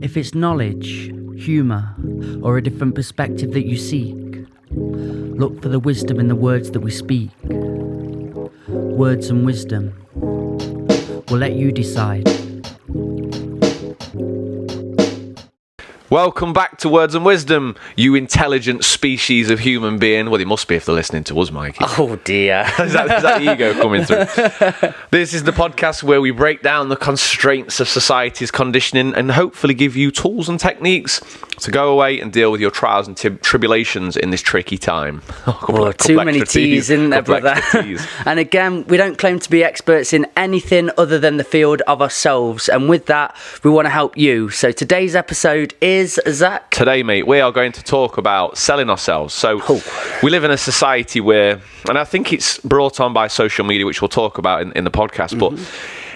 If it's knowledge, humour, or a different perspective that you seek, look for the wisdom in the words that we speak. Words and wisdom. We'll let you decide. Welcome back to Words and Wisdom, you intelligent species of human being. Well, they must be if they're listening to us, Mikey. Oh dear. Is that the ego coming through? This is the podcast where we break down the constraints of society's conditioning and hopefully give you tools and techniques to go away and deal with your trials and tribulations in this tricky time. Too many T's, isn't there, brother? And again, we don't claim to be experts in anything other than the field of ourselves. And with that, we want to help you. So today's episode is, Zach? Today, mate, we are going to talk about selling ourselves. So we live in a society where, and I think it's brought on by social media, which we'll talk about in the podcast, but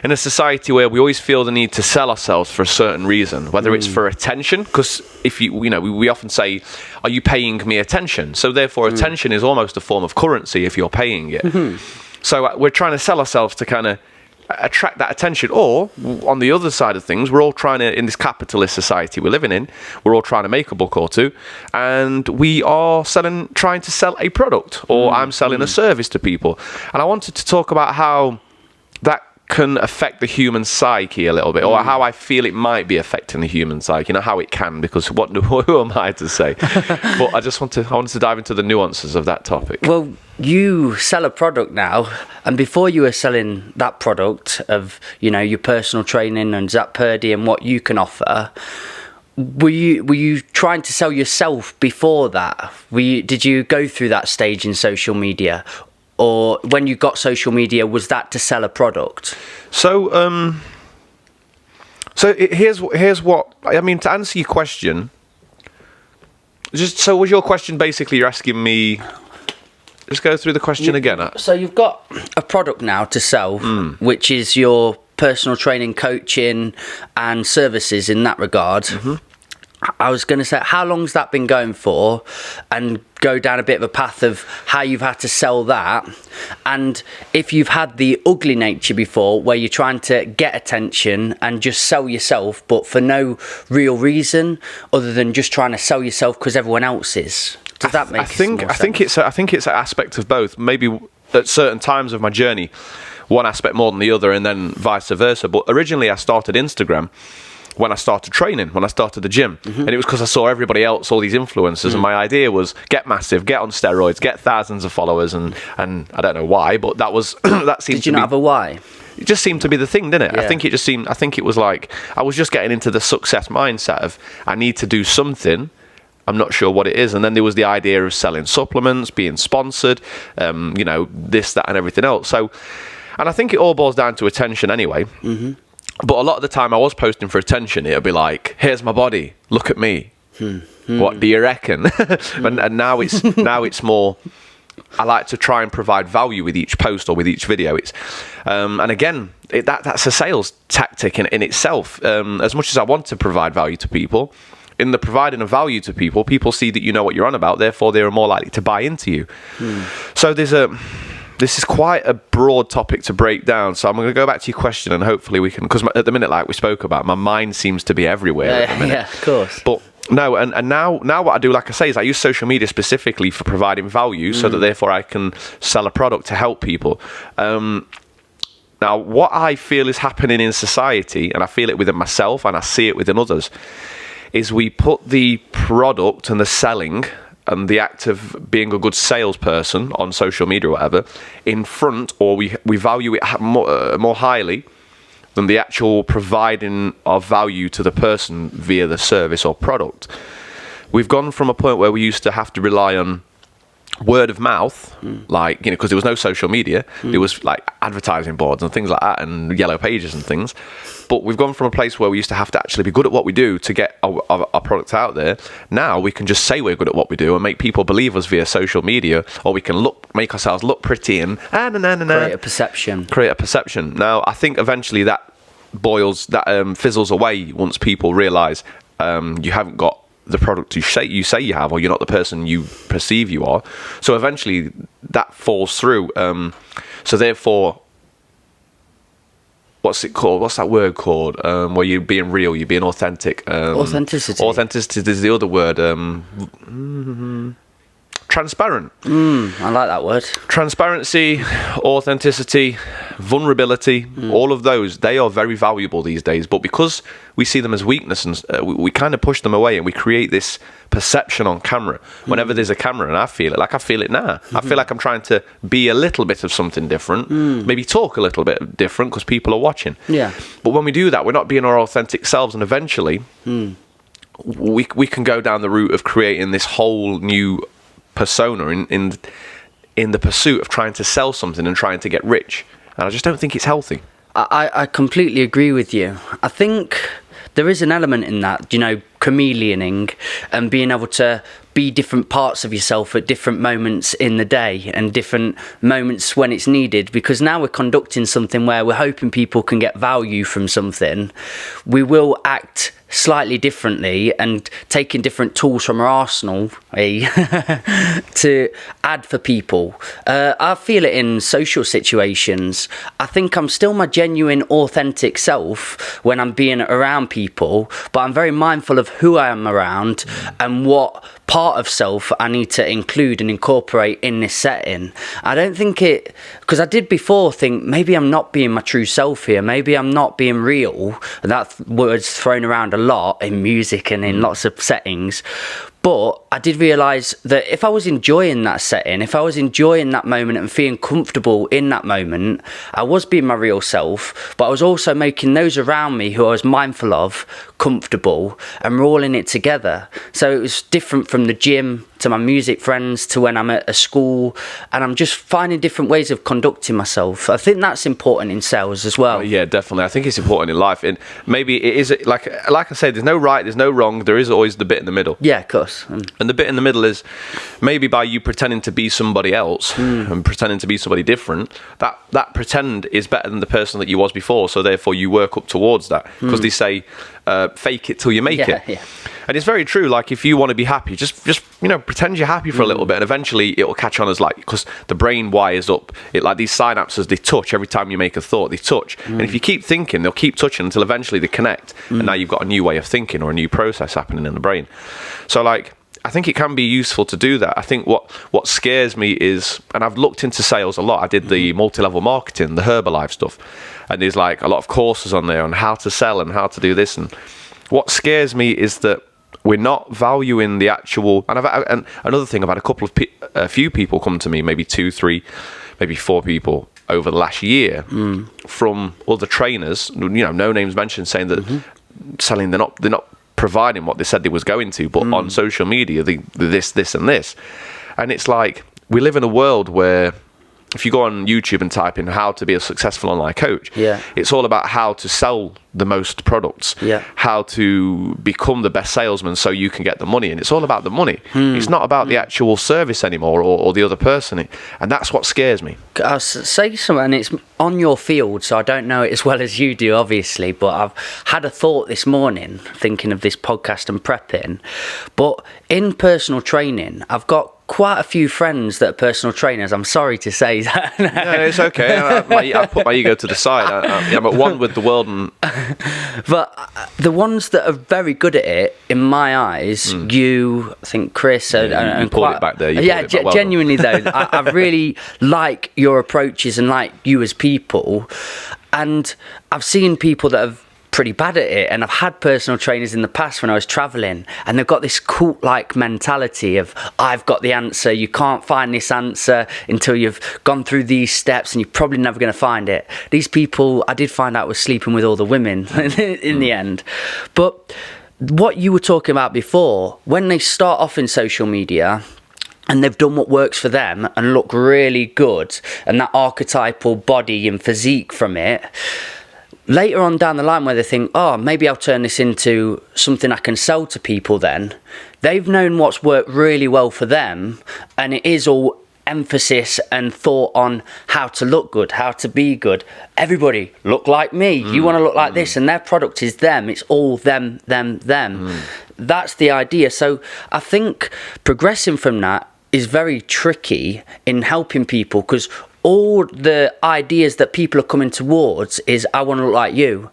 in a society where we always feel the need to sell ourselves for a certain reason, whether it's for attention, because if we often say, are you paying me attention? So therefore attention is almost a form of currency if you're paying it. So we're trying to sell ourselves to kind of attract that attention, or on the other side of things, we're all trying to, in this capitalist society we're living in, we're all trying to make a buck or two, and we are trying to sell a product, or I'm selling a service to people. And I wanted to talk about how that can affect the human psyche a little bit, or how I feel it might be affecting the human psyche. How it can, because who am I to say? But I wanted to dive into the nuances of that topic. Well, you sell a product now, and before you were selling that product of, your personal training and Zach Purdy and what you can offer, were you trying to sell yourself before that? Did you go through that stage in social media? Or when you got social media, was that to sell a product? So, here's what I mean to answer your question. Was your question basically you're asking me? Just go through the question again. So you've got a product now to sell, which is your personal training, coaching, and services in that regard. I was going to say, how long's that been going for? And go down a bit of a path of how you've had to sell that. And if you've had the ugly nature before, where you're trying to get attention and just sell yourself, but for no real reason other than just trying to sell yourself because everyone else is. Does that make sense? I think it's an aspect of both. Maybe at certain times of my journey, one aspect more than the other, and then vice versa. But originally, I started Instagram when I started training, when I started the gym. And it was because I saw everybody else, all these influencers, and my idea was get massive, get on steroids, get thousands of followers, and I don't know why, but that was that seemed. Did you not have a why? It just seemed to be the thing, didn't it? Yeah. I think it was like I was just getting into the success mindset of I need to do something. I'm not sure what it is. And then there was the idea of selling supplements, being sponsored, this, that, and everything else. So, and I think it all boils down to attention anyway. But a lot of the time I was posting for attention. It'll be like, here's my body, look at me. What do you reckon? and now it's more, I like to try and provide value with each post or with each video. It's and again, that's a sales tactic in itself. As much as I want to provide value to people, in the providing of value to people, people see that you know what you're on about, therefore they are more likely to buy into you. So this is quite a broad topic to break down. So I'm going to go back to your question, and hopefully we can, because at the minute, like we spoke about, my mind seems to be everywhere at the minute. Yeah, of course. But no, and now what I do, like I say, is I use social media specifically for providing value, so that therefore I can sell a product to help people. Now, what I feel is happening in society, and I feel it within myself, and I see it within others, is we put the product and the selling and the act of being a good salesperson on social media or whatever in front, or we value it more highly than the actual providing of value to the person via the service or product. We've gone from a point where we used to have to rely on word of mouth, like, because there was no social media, there was like advertising boards and things like that and yellow pages and things. But we've gone from a place where we used to have to actually be good at what we do to get our product out there. Now we can just say we're good at what we do and make people believe us via social media, or we can make ourselves look pretty and create a perception. Now I think eventually that fizzles away once people realise you haven't got the product you say you have, or you're not the person you perceive you are. So eventually that falls through. So therefore, what's it called? What's that word called? Where you're being real, you're being authentic. Authenticity. Authenticity is the other word. Transparent. I like that word. Transparency, authenticity, vulnerability, all of those, they are very valuable these days. But because we see them as weakness, and we kind of push them away, and we create this perception on camera. Whenever there's a camera, and I feel it now. I feel like I'm trying to be a little bit of something different, maybe talk a little bit different because people are watching. Yeah. But when we do that, we're not being our authentic selves, and eventually we can go down the route of creating this whole new persona in the pursuit of trying to sell something and trying to get rich. And I just don't think it's healthy. I completely agree with you. I think there is an element in that, chameleoning and being able to be different parts of yourself at different moments in the day and different moments when it's needed, because now we're conducting something where we're hoping people can get value from something. We will act slightly differently and taking different tools from our arsenal to add for people. I feel it in social situations. I think I'm still my genuine, authentic self when I'm being around people, but I'm very mindful of who I am around and what part of self I need to include and incorporate in this setting. I don't think because I did before think maybe I'm not being my true self here, maybe I'm not being real, and that word's thrown around a lot in music and in lots of settings. But I did realise that if I was enjoying that setting, if I was enjoying that moment and feeling comfortable in that moment, I was being my real self, but I was also making those around me who I was mindful of comfortable, and we're all in it together. So it was different from the gym to my music friends to when I'm at a school, and I'm just finding different ways of conducting myself. I think that's important in sales as well. Yeah, definitely. I think it's important in life. And maybe it is, like I said, there's no right, there's no wrong. There is always the bit in the middle. Yeah, of course. And the bit in the middle is maybe by you pretending to be somebody else and pretending to be somebody different, that pretend is better than the person that you was before. So therefore you work up towards that, because they say fake it till you make it. Yeah. And it's very true. Like, if you want to be happy, just pretend you're happy for a little bit, and eventually it'll catch on as, like, because the brain wires up. It, like these synapses, they touch every time you make a thought. They touch, and if you keep thinking, they'll keep touching until eventually they connect, and now you've got a new way of thinking or a new process happening in the brain. So, like, I think it can be useful to do that. I think what scares me is, and I've looked into sales a lot. I did the multi-level marketing, the Herbalife stuff, and there's like a lot of courses on there on how to sell and how to do this. And what scares me is that we're not valuing the actual. And another thing, I've had a few people come to me, maybe 2, 3, maybe 4 people over the last year from other trainers. No names mentioned, saying that selling, they're not providing what they said they was going to, but on social media, this and this. And it's like, we live in a world where if you go on YouTube and type in how to be a successful online coach, it's all about how to sell the most products, how to become the best salesman so you can get the money. And it's all about the money. It's not about the actual service anymore, or the other person. And that's what scares me. I'll say something, and it's on your field, so I don't know it as well as you do, obviously, but I've had a thought this morning thinking of this podcast and prepping. But in personal training, I've got quite a few friends that are personal trainers. I'm sorry to say that. No, it's okay. I put my ego to the side. I'm at one with the world. But the ones that are very good at it, in my eyes, I think Chris, and you pulled it back there. Genuinely though, I really like your approaches and like you as people. And I've seen people that have pretty bad at it, and I've had personal trainers in the past when I was traveling, and they've got this cult-like mentality of, I've got the answer, you can't find this answer until you've gone through these steps, and you're probably never going to find it. These people, I did find out, was sleeping with all the women in the end. But what you were talking about before, when they start off in social media and they've done what works for them and look really good, and that archetypal body and physique from it, later on down the line where they think, oh, maybe I'll turn this into something I can sell to people then, they've known what's worked really well for them, and it is all emphasis and thought on how to look good, how to be good. Everybody, look like me. You want to look like this, and their product is them. It's all them. That's the idea. So I think progressing from that is very tricky in helping people, because all the ideas that people are coming towards is, I want to look like you.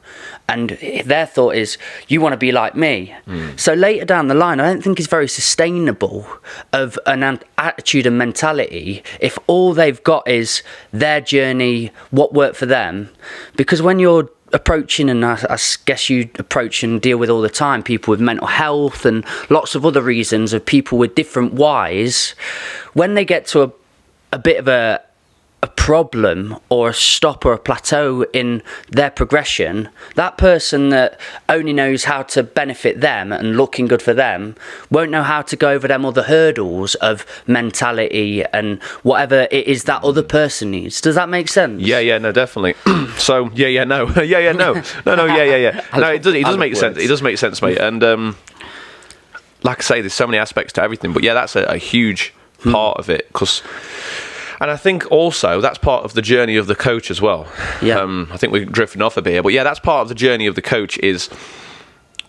And their thought is, you want to be like me. So later down the line, I don't think it's very sustainable of an attitude and mentality if all they've got is their journey, what worked for them. Because when you're approaching, and I guess you approach and deal with all the time, people with mental health and lots of other reasons of people with different whys, when they get to a bit of a problem or a stop or a plateau in their progression, that person that only knows how to benefit them and looking good for them won't know how to go over them other hurdles of mentality and whatever it is that other person needs. Does that make sense? Yeah, no, definitely. So, no. No, it does make sense. It does make sense, mate. And like I say, there's so many aspects to everything. But yeah, that's a huge part of it. And I think also that's part of the journey of the coach as well. Yeah. I think we're drifting off a bit here. But yeah, that's part of the journey of the coach, is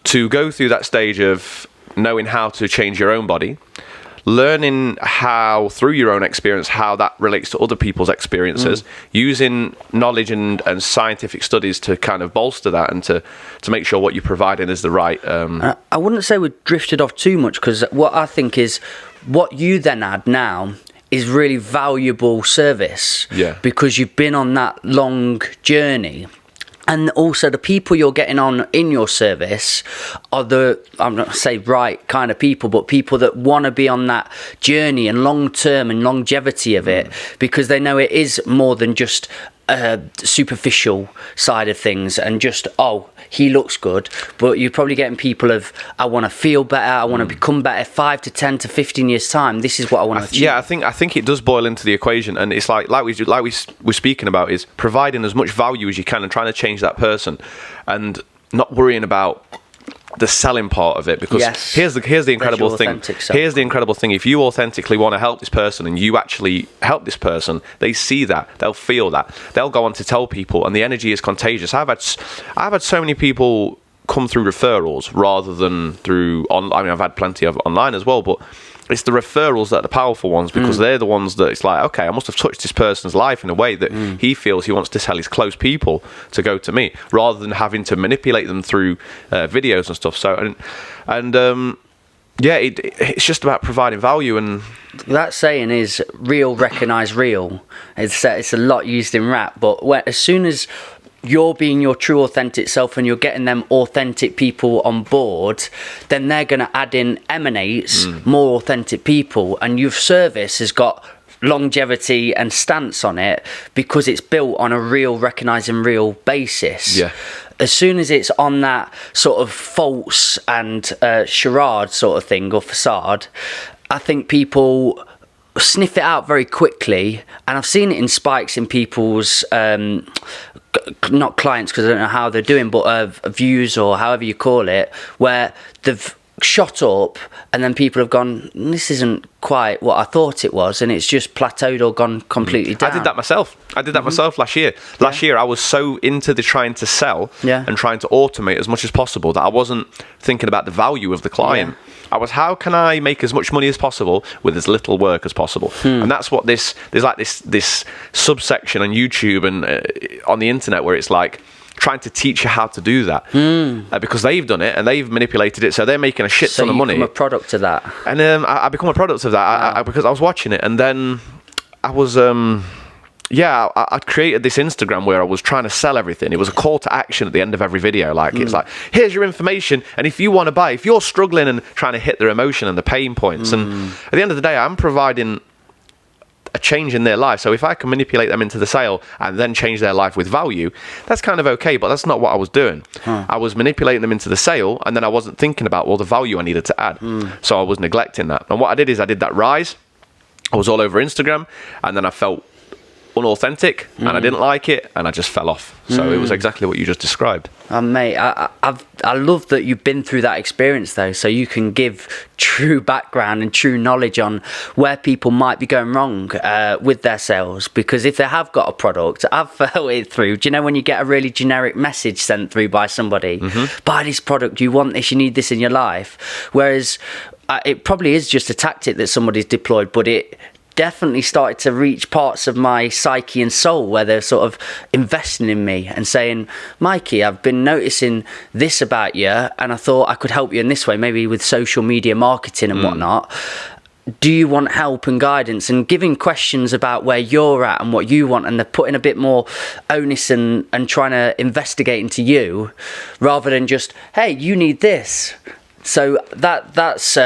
to go through that stage of knowing how to change your own body, learning how, through your own experience, how that relates to other people's experiences, using knowledge and scientific studies to kind of bolster that and to make sure what you're providing is the right... I wouldn't say we've drifted off too much, because what I think is what you then add now is really valuable service, because you've been on that long journey. And also the people you're getting on in your service are I'm not say right kind of people, but people that want to be on that journey and long term and longevity of it, because they know it is more than just a superficial side of things and just, oh, he looks good. But you're probably getting people of, I want to feel better, I want to become better, 5 to 10 to 15 years time, this is what I want to achieve. Yeah, I think it does boil into the equation, and it's like we're speaking about, is providing as much value as you can and trying to change that person and not worrying about the selling part of it, because here's the incredible thing. Here's the incredible thing. If you authentically want to help this person and you actually help this person, they see that, they'll feel that, they'll go on to tell people, and the energy is contagious. I've had so many people come through referrals rather than through I've had plenty of online as well, but it's the referrals that are the powerful ones, because they're the ones that it's like, okay, I must have touched this person's life in a way that he feels he wants to tell his close people to go to me, rather than having to manipulate them through videos and stuff. So it's just about providing value. And that saying is real recognize real. It's a lot used in rap, but as soon as you're being your true authentic self and you're getting them authentic people on board, then they're going to add in emanates more authentic people, and your service has got longevity and stance on it because it's built on a real recognizing real basis. As soon as it's on that sort of false and charade sort of thing or facade, I think people sniff it out very quickly, and I've seen it in spikes in people's not clients, because I don't know how they're doing, but views or however you call it, where they've shot up and then people have gone, this isn't quite what I thought it was, and it's just plateaued or gone completely down. I did that myself. Last year. Last year I was so into the trying to sell and trying to automate as much as possible that I wasn't thinking about the value of the client. I was, how can I make as much money as possible with as little work as possible? And that's what there's like this subsection on YouTube and on the internet where it's like trying to teach you how to do that, because they've done it and they've manipulated it, so they're making a shit ton of money. So you become a product of that. And I become a product of that because I was watching it, and then I was I created this Instagram where I was trying to sell everything. It was a call to action at the end of every video. Like, it's like, here's your information, and if you want to buy, if you're struggling and trying to hit their emotion and the pain points, and at the end of the day, I'm providing a change in their life. So if I can manipulate them into the sale and then change their life with value, that's kind of okay, but that's not what I was doing. I was manipulating them into the sale, and then I wasn't thinking about all the value I needed to add. So I was neglecting that. And what I did is I did that rise. I was all over Instagram, and then I felt unauthentic, and I didn't like it, and I just fell off. So it was exactly what you just described. Mate, I love that you've been through that experience though, so you can give true background and true knowledge on where people might be going wrong with their sales. Because if they have got a product, I've felt it through. Do you know when you get a really generic message sent through by somebody, buy this product, you want this, you need this in your life, whereas it probably is just a tactic that somebody's deployed, but it definitely started to reach parts of my psyche and soul where they're sort of investing in me and saying, Mikey, I've been noticing this about you, and I thought I could help you in this way, maybe with social media marketing and whatnot. Do you want help and guidance? And giving questions about where you're at and what you want, and they're putting a bit more onus and trying to investigate into you rather than just, hey, you need this. So that's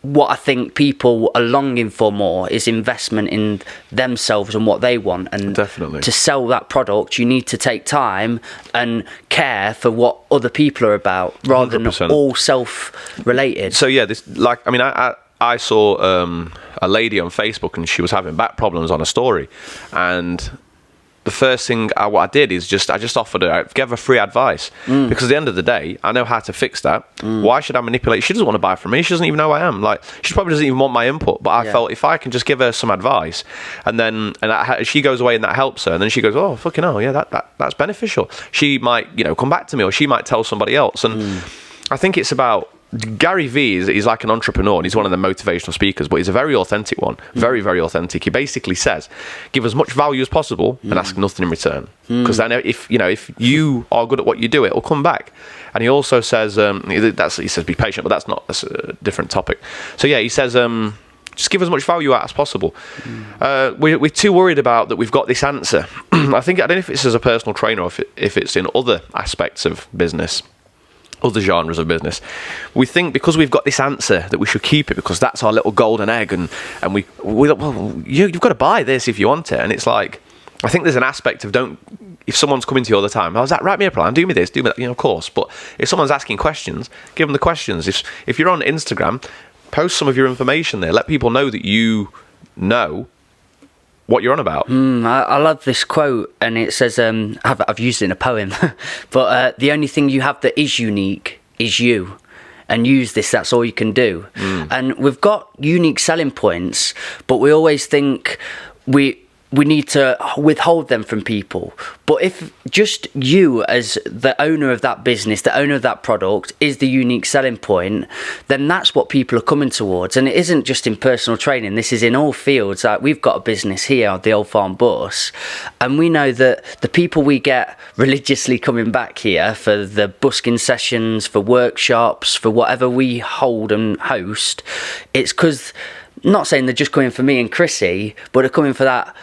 what I think people are longing for more, is investment in themselves and what they want. And definitely, to sell that product, you need to take time and care for what other people are about, rather 100%. Than all self-related. So yeah, I saw a lady on Facebook, and she was having back problems on a story, and the first thing what I did is I just offered her, I gave her free advice, because at the end of the day, I know how to fix that. Why should I manipulate? She doesn't want to buy from me. She doesn't even know who I am. Like, she probably doesn't even want my input. But I felt if I can just give her some advice, and then she goes away and that helps her, and then she goes, oh fucking hell, yeah, that's beneficial. She might come back to me, or she might tell somebody else. And I think it's about. Gary Vee is like an entrepreneur, and he's one of the motivational speakers, but he's a very authentic one. Very, very authentic. He basically says, give as much value as possible and ask nothing in return. Because then if you are good at what you do, it will come back. And he also says, he says be patient, but that's a different topic. So yeah, he says, just give as much value out as possible. We're too worried about that we've got this answer. I don't know if it's as a personal trainer or if it's in other aspects of business, other genres of business. We think because we've got this answer that we should keep it, because that's our little golden egg, and you've got to buy this if you want it. And it's like, I think there's an aspect of if someone's coming to you all the time, how's that, write me a plan, do me this, do me that, of course. But if someone's asking questions, give them the questions. If you're on Instagram, post some of your information there. Let people know that you know what you're on about. I love this quote, and it says, I've used it in a poem, but the only thing you have that is unique is you. And use this, that's all you can do. And we've got unique selling points, but we always think we need to withhold them from people. But if just you as the owner of that business, the owner of that product is the unique selling point, then that's what people are coming towards. And it isn't just in personal training, this is in all fields. Like, we've got a business here on the Old Farm Bus, and we know that the people we get religiously coming back here for the busking sessions, for workshops, for whatever we hold and host, it's because, not saying they're just coming for me and Chrissy, but they're coming for that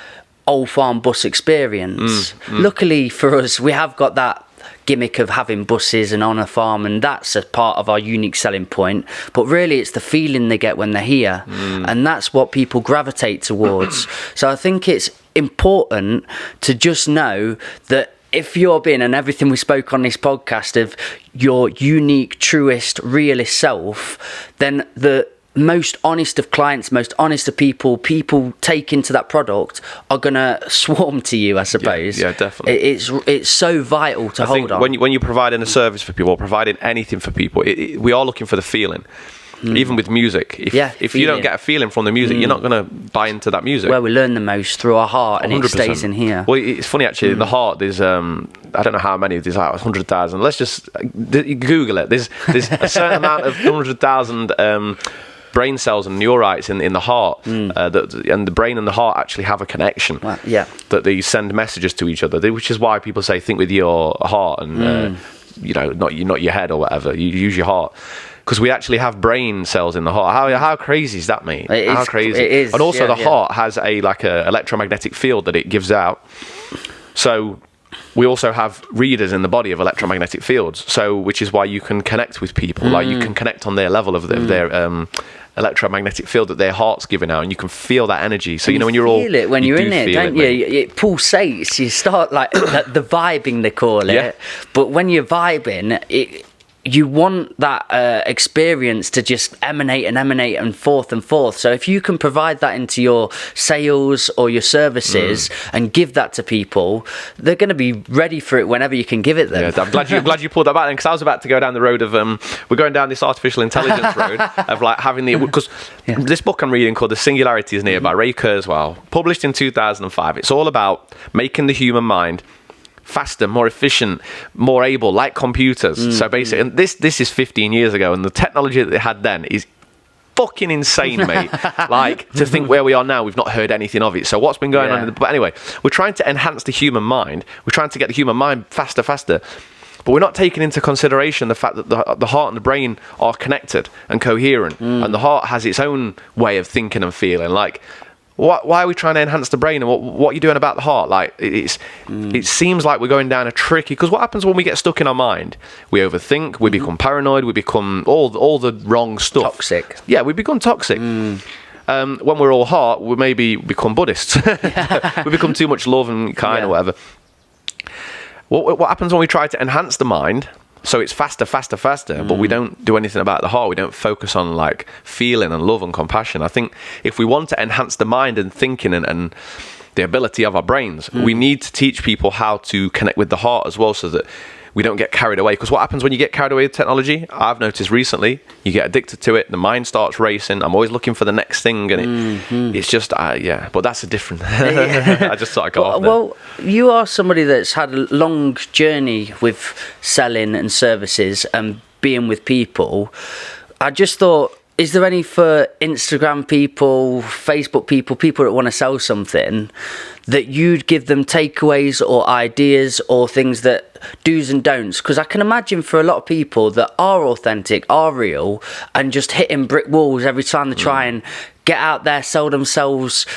Old Farm Bus experience. Luckily for us, we have got that gimmick of having buses and on a farm, and that's a part of our unique selling point. But really, it's the feeling they get when they're here, and that's what people gravitate towards. So I think it's important to just know that if you're being, and everything we spoke on this podcast, of your unique, truest, realist self, then the most honest of clients, most honest of people taking to that product are gonna swarm to you, I suppose. Yeah, definitely. It's so vital to hold on. When you're providing a service for people, or providing anything for people, we are looking for the feeling. Even with music, if you don't get a feeling from the music, you're not going to buy into that music. Where we learn the most, through our heart, and 100%. It stays in here. Well, it's funny actually. In the heart, there's I don't know how many. There's like 100,000. Let's just Google it. There's a certain amount of 100,000 brain cells and neurites in the heart, and the brain and the heart actually have a connection. Wow. Yeah. That they send messages to each other, which is why people say think with your heart, and not your head or whatever. You use your heart. Because we actually have brain cells in the heart. How crazy is that, mate? How crazy! It is. And also, the heart has a electromagnetic field that it gives out. So we also have readers in the body of electromagnetic fields. So, which is why you can connect with people. Like, you can connect on their level of their electromagnetic field that their heart's giving out, and you can feel that energy. So when you're all, feel it when you're in it, don't you? It pulsates. You start like the vibing, they call it. Yeah. But when you're vibing, you want that experience to just emanate and forth. So if you can provide that into your sales or your services and give that to people, they're going to be ready for it whenever you can give it them. Yeah, I'm glad you pulled that back, because I was about to go down the road of we're going down this artificial intelligence road of like having because this book I'm reading called The Singularity is Near by Ray Kurzweil, published in 2005. It's all about making the human mind faster, more efficient, more able, like computers. So basically, and this is 15 years ago, and the technology that they had then is fucking insane, mate. Like, to think where we are now, we've not heard anything of it. So what's been going on? But anyway, we're trying to enhance the human mind. We're trying to get the human mind faster. But we're not taking into consideration the fact that the heart and the brain are connected and coherent. And the heart has its own way of thinking and feeling. Like, why are we trying to enhance the brain? And what are you doing about the heart? Like, it seems like we're going down a tricky... Because what happens when we get stuck in our mind? We overthink, we become paranoid, we become all the wrong stuff. Toxic. Yeah, we become toxic. When we're all heart, we maybe become Buddhists. We become too much love and kind or whatever. What happens when we try to enhance the mind, so it's faster, but we don't do anything about the heart? We don't focus on like feeling and love and compassion. I think if we want to enhance the mind and thinking and the ability of our brains, we need to teach people how to connect with the heart as well, so that we don't get carried away. Because what happens when you get carried away with technology? I've noticed recently, you get addicted to it, the mind starts racing. I'm always looking for the next thing, and it's just, but that's a different... I just thought I'd go off there. Well, you are somebody that's had a long journey with selling and services and being with people. I just thought, is there any for Instagram people, Facebook people that want to sell something, that you'd give them takeaways or ideas or things that do's and don'ts? Because I can imagine for a lot of people that are authentic, are real, and just hitting brick walls every time they try and get out there, sell themselves,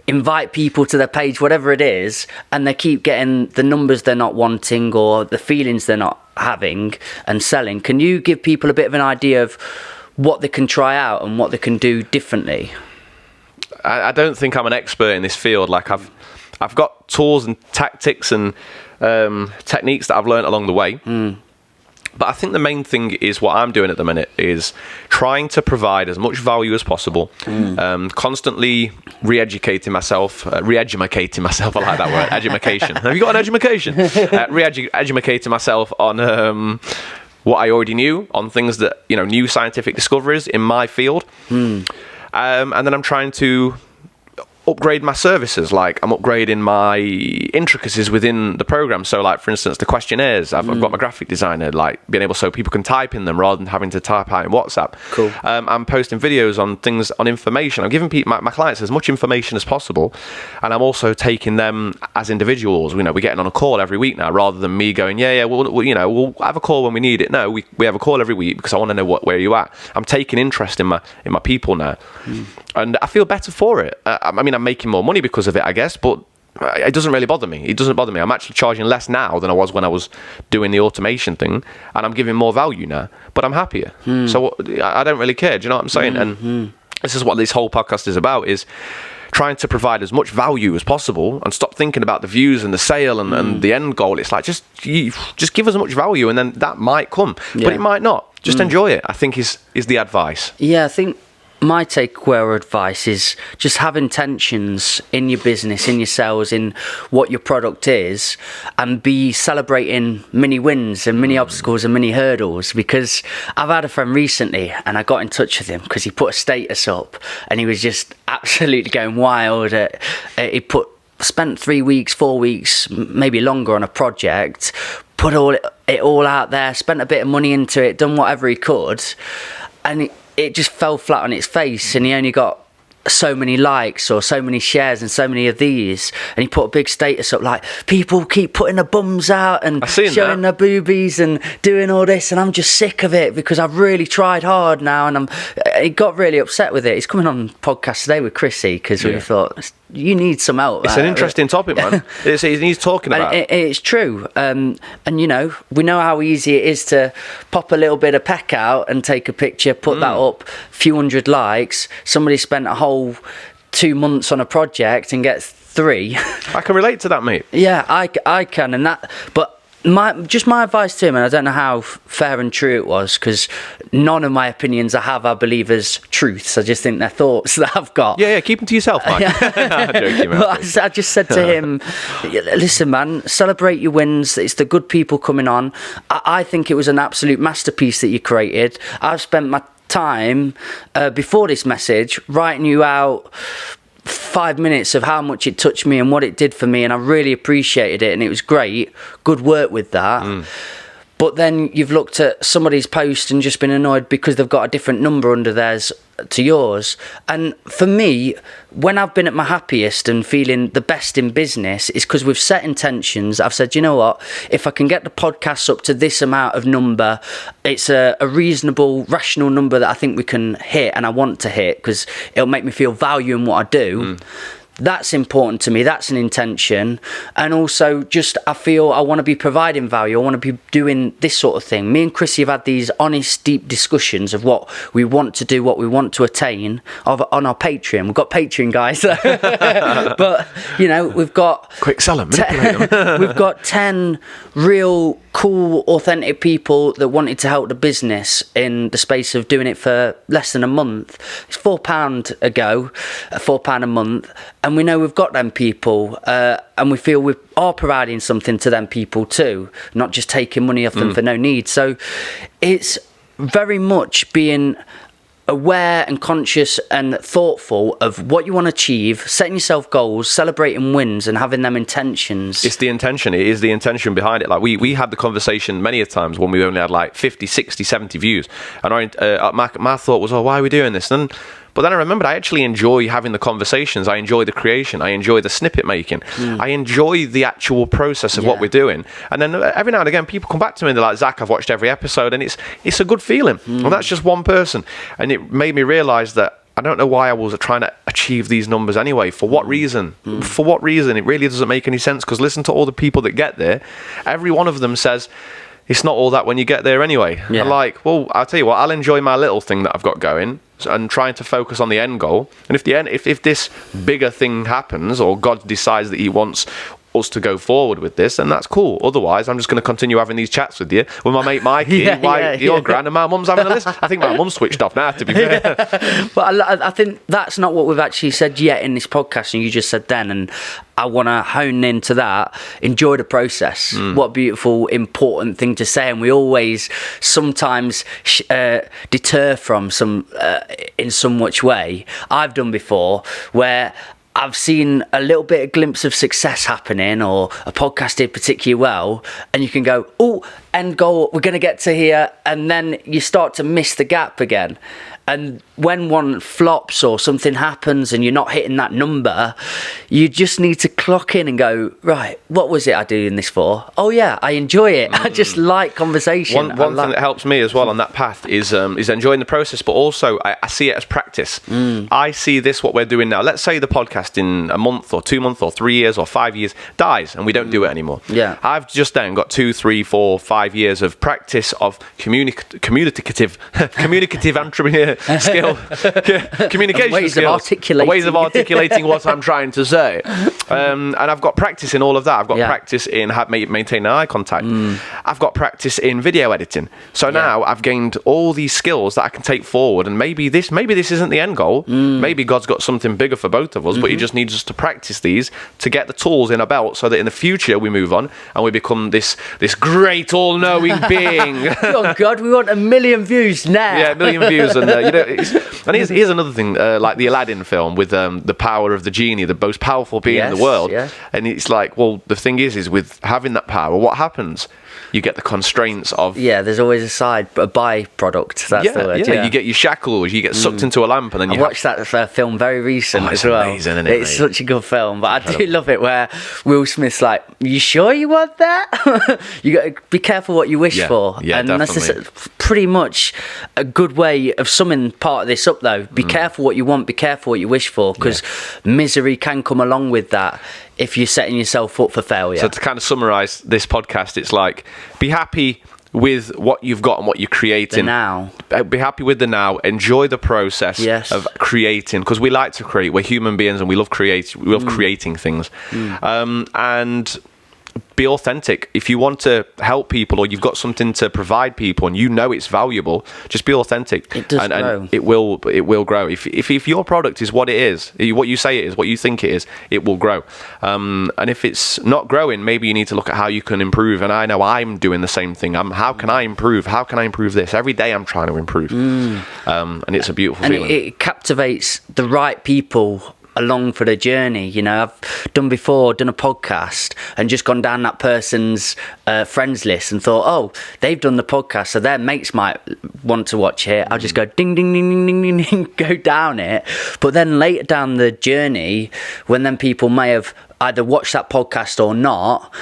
invite people to their page, whatever it is, and they keep getting the numbers they're not wanting or the feelings they're not having and selling. Can you give people a bit of an idea of what they can try out and what they can do differently? I don't think I'm an expert in this field. Like, I've got tools and tactics and techniques that I've learned along the way. But I think the main thing is what I'm doing at the minute is trying to provide as much value as possible, constantly re-educating myself, I like that word, edumacation. Have you got an edumacation? Re-educating myself on what I already knew, on things that, new scientific discoveries in my field. And then I'm trying to upgrade my services. Like, I'm upgrading my intricacies within the program. So, like, for instance, the questionnaires, I've got my graphic designer, like, being able so people can type in them rather than having to type out in WhatsApp. Cool. I'm posting videos on things, on information. I'm giving people, my clients, as much information as possible, and I'm also taking them as individuals. We're getting on a call every week now, rather than me going, we'll have a call when we need it. No, we have a call every week because I want to know where you're at. I'm taking interest in my people now, and I feel better for it. I'm making more money because of it, I guess, but it doesn't really bother me. It doesn't bother me. I'm actually charging less now than I was when I was doing the automation thing, and I'm giving more value now, but I'm happier. So I don't really care. Do you know what I'm saying? And this is what this whole podcast is about, is trying to provide as much value as possible and stop thinking about the views and the sale and the end goal. It's like, just give us as much value, and then that might come, but it might not. Just enjoy it, I think, is the advice. Yeah, I think my takeaway or advice is just have intentions in your business, in your sales, in what your product is, and be celebrating mini wins and mini obstacles and mini hurdles. Because I've had a friend recently, and I got in touch with him because he put a status up and he was just absolutely going wild. He spent 3 weeks, 4 weeks, maybe longer on a project, put it all out there, spent a bit of money into it, done whatever he could, and it just fell flat on its face, and he only got so many likes or so many shares and so many of these, and he put a big status up like, people keep putting their bums out and showing their boobies and doing all this, and I'm just sick of it because I've really tried hard now, and he got really upset with it. He's coming on podcast today with Chrissy because we thought, you need some help. It's an interesting topic, man. He's talking about it's true, and we know how easy it is to pop a little bit of peck out and take a picture, put that up, few hundred likes. Somebody spent a whole 2 months on a project and gets 3. I can relate to that, mate. Yeah, I can, and that, but my advice to him, and I don't know how fair and true it was, because none of my opinions I believe as truths. I just think they're thoughts that I've got. Yeah, keep them to yourself, Mike. I'm joking, man. I just said to him, listen, man, celebrate your wins. It's the good people coming on. I think it was an absolute masterpiece that you created. I've spent my time before this message writing you out 5 minutes of how much it touched me and what it did for me, and I really appreciated it, and it was great. Good work with that. But then you've looked at somebody's post and just been annoyed because they've got a different number under theirs to yours. And for me, when I've been at my happiest and feeling the best in business, is because we've set intentions. I've said, you know what, if I can get the podcast up to this amount of number, it's a reasonable, rational number that I think we can hit and I want to hit because it'll make me feel value in what I do. That's important to me. That's an intention. And also just I feel I want to be providing value. I want to be doing this sort of thing. Me and Chrissy have had these honest, deep discussions of what we want to do, what we want to attain on our Patreon. We've got Patreon, guys. But, you know, we've got... Quick, sell them, manipulate them. We've got 10 real cool, authentic people that wanted to help the business in the space of doing it for less than a month. It's £4 a go, £4 a month. And we know we've got them people, and we feel we are providing something to them people too, not just taking money off them for no need. So it's very much being aware and conscious and thoughtful of what you want to achieve, setting yourself goals, celebrating wins and having them intentions. It's the intention. It is the intention behind it. Like we had the conversation many a times when we only had like 50, 60, 70 views. And my thought was, oh, why are we doing this? But then I remembered I actually enjoy having the conversations. I enjoy the creation. I enjoy the snippet making. I enjoy the actual process of what we're doing. And then every now and again, people come back to me and they're like, Zach, I've watched every episode, and it's a good feeling. And that's just one person. And it made me realise that I don't know why I was trying to achieve these numbers anyway. For what reason? For what reason? It really doesn't make any sense, because listen to all the people that get there. Every one of them says, it's not all that when you get there anyway. Yeah. I'm like, well, I'll tell you what, I'll enjoy my little thing that I've got going and trying to focus on the end goal. And if this bigger thing happens, or God decides that he wants us to go forward with this, then that's cool. Otherwise, I'm just going to continue having these chats with you with my mate Mikey. You're grand and my mum's having a listen. I think my mum's switched off now, to be fair. But I think that's not what we've actually said yet in this podcast, and you just said then, and I want to hone into that. Enjoy the process. What a beautiful, important thing to say. And we always sometimes deter from some in some much way. I've done before where I've seen a little bit of glimpse of success happening, or a podcast did particularly well, and you can go, oh, end goal, we're going to get to here, and then you start to miss the gap again. And when one flops or something happens and you're not hitting that number, you just need to clock in and go, right, what was it I doing this for? Oh yeah, I enjoy it. I just like conversation. One thing that helps me as well on that path is enjoying the process, but also I see it as practice. I see this, what we're doing now. Let's say the podcast in a month or 2 months or 3 years or 5 years dies and we don't do it anymore. Yeah. I've just then got 2, 3, 4, 5 years of practice of communicative entrepreneur skill, communication ways skills, ways of articulating what I'm trying to say, and I've got practice in all of that. I've got practice in maintaining eye contact. I've got practice in video editing. So now I've gained all these skills that I can take forward, and maybe this isn't the end goal. Maybe God's got something bigger for both of us, but he just needs us to practice these to get the tools in our belt, so that in the future we move on and we become this great all-knowing being. Oh God, we want 1 million views now. Yeah, 1 million views, and and here's another thing, like the Aladdin film with the power of the genie, the most powerful being in the world. And it's like, well, the thing is with having that power, what happens? You get the constraints of... Yeah, there's always a byproduct. That's the word. You get your shackles, you get sucked into a lamp, and then I watched that film very recent as well. Amazing, isn't it, it's such a good film, but I do love it where Will Smith's like, you sure you want that? You got to be careful what you wish for. Yeah, and definitely. That's pretty much a good way of summing part of this up, though. Be careful what you want, be careful what you wish for, because misery can come along with that if you're setting yourself up for failure. So to kind of summarise this podcast, it's like, be happy with what you've got and what you're creating. The now. Be happy with the now. Enjoy the process of creating, because we like to create. We're human beings and we love creating. We love creating things. And be authentic. If you want to help people, or you've got something to provide people and you know it's valuable, just be authentic. It does grow. And it will grow. If your product is what it is, what you say it is, what you think it is, it will grow. And if it's not growing, maybe you need to look at how you can improve. And I know I'm doing the same thing. How can I improve? How can I improve this? Every day I'm trying to improve. And it's a beautiful feeling. It captivates the right people along for the journey. You know, I've done a podcast and just gone down that person's friends list and thought, oh, they've done the podcast, so their mates might want to watch it. I'll just go ding, ding, ding, ding, ding, ding, ding, go down it. But then later down the journey, when then people may have either watched that podcast or not,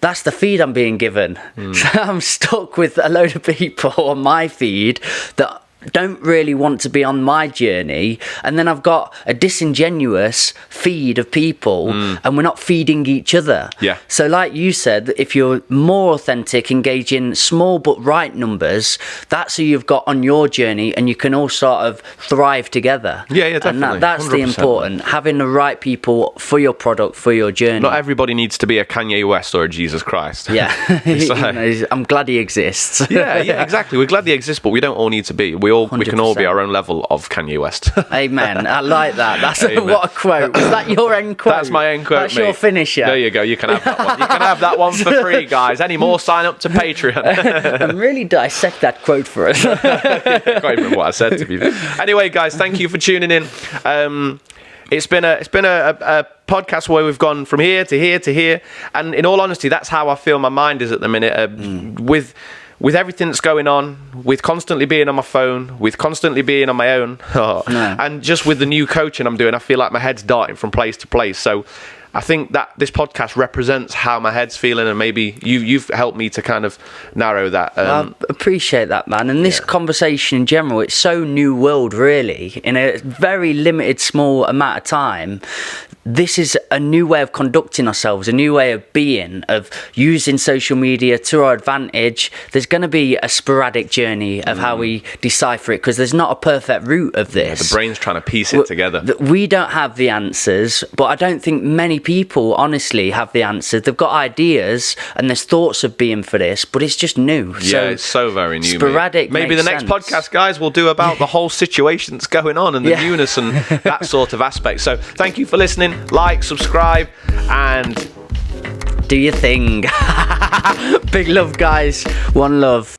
that's the feed I'm being given. So I'm stuck with a load of people on my feed that don't really want to be on my journey, and then I've got a disingenuous feed of people, and we're not feeding each other. Yeah. So like you said, if you're more authentic, engage in small but right numbers, that's who you've got on your journey, and you can all sort of thrive together. Yeah, definitely. And that's the 100%. important, having the right people for your product, for your journey. Not everybody needs to be a Kanye West or a Jesus Christ. Yeah. It's You like- know, I'm glad he exists. yeah, exactly. We're glad they exist, but we don't all need to be. We can all be 100%. our own level of Kanye West. Amen. I like that. That's Amen. what a quote. Was that your end quote? That's my end quote, That's mate. your finisher. There you go. You can have that one. You can have that one for free, guys. Any more, sign up to Patreon. And really dissect that quote for us. I can't remember what I said, to be fair. Anyway, guys, thank you for tuning in. It's been a podcast where we've gone from here to here to here, and in all honesty, that's how I feel my mind is at the minute. With everything that's going on, with constantly being on my phone, with constantly being on my own, and just with the new coaching I'm doing, I feel like my head's darting from place to place. So I think that this podcast represents how my head's feeling, and maybe you've helped me to kind of narrow that. I appreciate that, man. And this conversation in general, it's so new world, really. In a very limited, small amount of time, this is a new way of conducting ourselves, a new way of being, of using social media to our advantage. There's going to be a sporadic journey of how we decipher it, because there's not a perfect route of this. The brain's trying to piece it together. We don't have the answers, but I don't think many people honestly have the answers. They've got ideas and there's thoughts of being for this, but it's just new. Yeah, it's so very new. Sporadic. Maybe the next podcast, guys, we'll do about the whole situation that's going on and the newness and that sort of aspect. So thank you for listening. Like, subscribe, and do your thing. Big love, guys. One love.